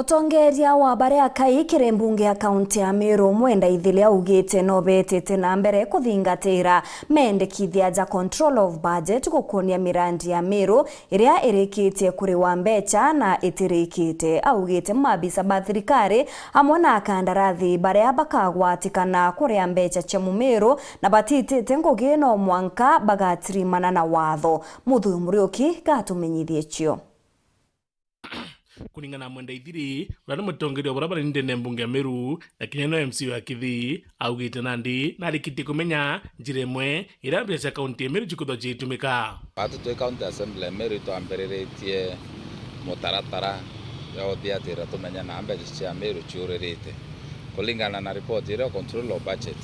Mutongeria wa Barea Kai kiri mbunge ya kaunti ya Meru Mwenda Ithili augite no betete na mbere kuthingatira mendekithia ja control of budget gukonia mirandi ya Meru iria irikitie kuri wa mbecha na itirikite. Augite mabisa ba thirikari hamwe na kandarathi baria bakagwatikana kuri mbecha cia Meru na batitite ngugi no mwanka bagatirimana na watho. Muthu Muriuki gatumenyithie cio. Kulingana na Mwenda Ithili ura ni mutongeria wa barabara ndene mbunge ya Meru na kinya no MC wa Kithi augite nandi na rikiti kumenya njira imwe ira mbia cia kaunti ya Meru jikutho jitumika. Atu twi county assembly Meru twambiriretie mutaratara ya uthiatira tumenya na mbia cia Meru ciuririte kulingana na report ira control of budget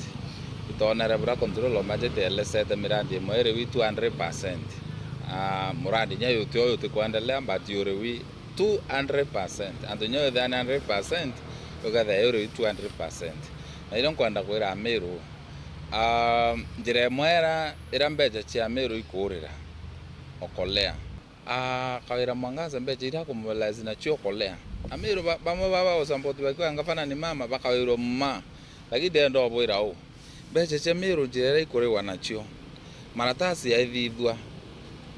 itonera bura control of budget elesete mirandi imwe ri 200%. Murandi nyayo tio kuendelea but yuri 200% and nyo than 100% ugatha euro 200%. Na ilo kwenda kwira Meru njira mwera ira mbeja cia Meru ikurira okolea kawira mwangaza mbeja ira kumulazi na cio kolea Meru bamwe baba osamboti bakwa ngafana ni mama bakawiro mma lakini dendo obwira o mbeja cia Meru njira ikuriwa na cio maratasi ya ithithwa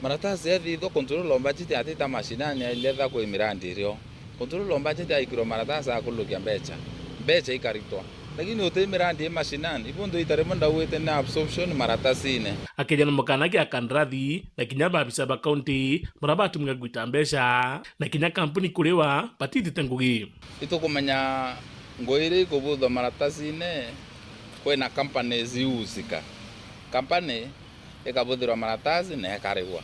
maratasi ya thitho control of budget atita mashinani iletha kwa mirandi rio control of budget aikiro maratasi akulukia mbecha ikaritwa lakini ute mirandi mashinani ibundo itaremanda wete na absorption maratasi ine akijana mukana kia kandarathi na kinya babisa ba county murabatu mugagwita mbecha na kinya kampuni kurewa patitite ngugi itukumenya ngoire kubutho maratasi ine kwena company ziusika company ikabuthirwa maratasi na ekariwa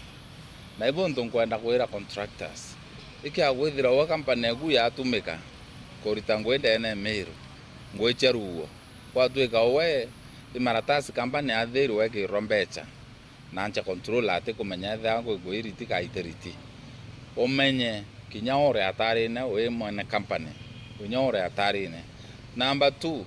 na ibundu nkwenda kwira contractors ikiagwithira wa company egu yatumika kurita ngwenda ene Meru ngwecheruo kwatwika we imaratasi company athiru weke rombecha na ancha control ate kumenya thangu gwiriti kaiteriti umenye kinya ore atarine we mwene company unyore atarine. Number 2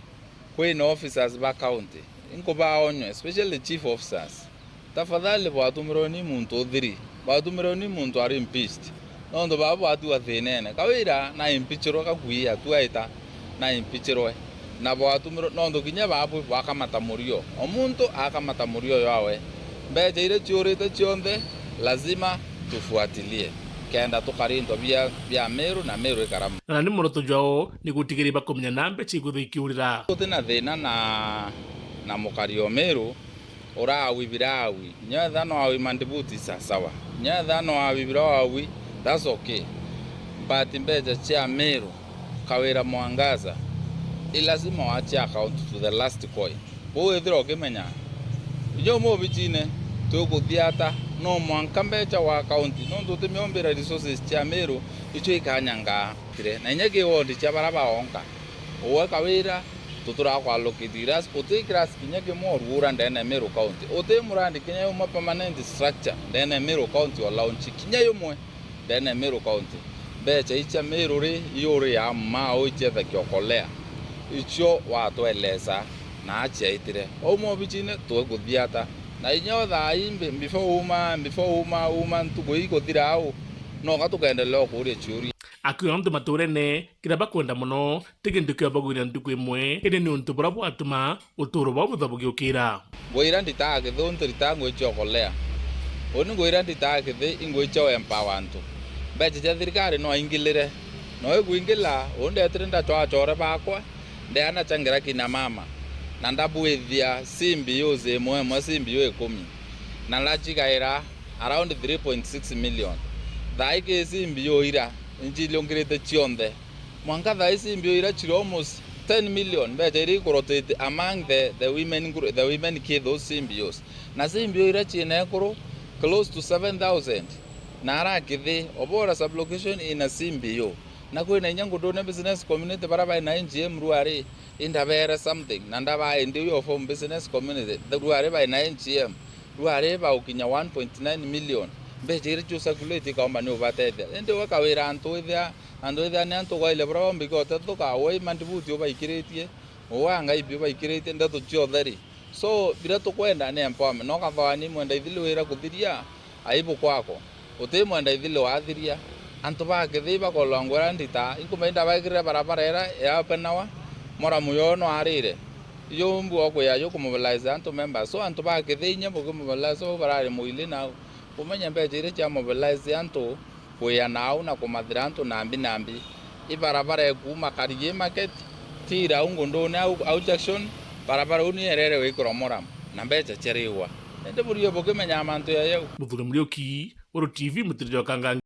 kwina officers ba county inkuba onyo especially chief officers tafadhali batumiro ni muntu uthiri batumiro ni muntu ari impeached nondo babo atu athenene kawira na impeachero kakuia tuaita na impeachero na batumiro nondo kinya babo bakamata murio omuntu akamata murio yawe mbeja ile chiorete chionde lazima tufuatilie kenda tukarindo bia Meru na Meru ikaramu na ni muroto jwao ni gutigiri bakomenya nambe chiguthikiurira tena thina na mukario Meru ora wibirawi nyatha no awi mandibuti sawa nyatha no awi birawi that's okay but mbeja cia Meru kawira mwangaza ilazima waache account to the last coin bo ethiro kimenya iyo mo bichine tukuthiata no mwanka mbeja wa account no ndutimiombera resources cia Meru icho ikanyanga kire na nyege wondi cia baraba onka owe kawira tutura kwa lokitiras utikras kinyake mo rura ndene Meru county ote murandi kinyayo mo permanent structure ndene Meru county wa launch kinyayo mo ndene Meru county becha icha Meru ri yori ya ma oiche kyokolea icho watu elesa na acha itire o mo bichine to guthiata na inyo tha imbe before uma ntugo iguthira au no gatukendelea kuria churi akiwa mtu maturene kiraba kwenda muno tigindu kya bagwira nduku imwe ene ni untu brabo atuma uturo babu thabugiukira ngoira nditage thonto ritango ichokolea oni ngoira nditage the ingoicho empower antu beje ja thirikari no ingilire no eguingila onde atrenda chore bakwa ndeana changira kina mama na ndabwithia simbi yoze mwe simbi yo 10 na lachigaira around 3.6 million daike simbi yo ira njilongirete chionde mwanga thaisi mbio ira chiro almost 10 million beje rotate among the women kid those symbios na symbio ira chine kuro close to 7,000 na ara kithi obora sublocation in a symbio na kwina nyango done business community baraba na NGM ruare indabere something na ndaba indi yo form business community the ruare by na NGM ruare ba ukinya 1.9 million beje ira circulate ka mani obatete ende wakawira antu ithia ni antu gwaile bro mbiko teto ka we mandibuti obaikiretie owanga ibio baikiretie ndeto chiotheri so bira tukwenda ni empowerment no kathani Mwenda Ithili wira kuthiria aibu kwako uti Mwenda Ithili wathiria antu bakithi bakolongwera ndita inkumenda bagire barabara era ya penawa mora muyono arire yo mbu okuya yo kumobilize antu members so antu bakithi nye buku mobilize so barare muili na kumenya mbeje ire cha mobilize antu kuya nao na kumathira antu nambi ibarabara ekuma kariye market tira ungondone au junction barabara uni erere wikromora na mbeje cheriwa ende buriyo buku menya amantu ya yau Muthuri Muriuki, Uru TV, Mutirijo Kangangi.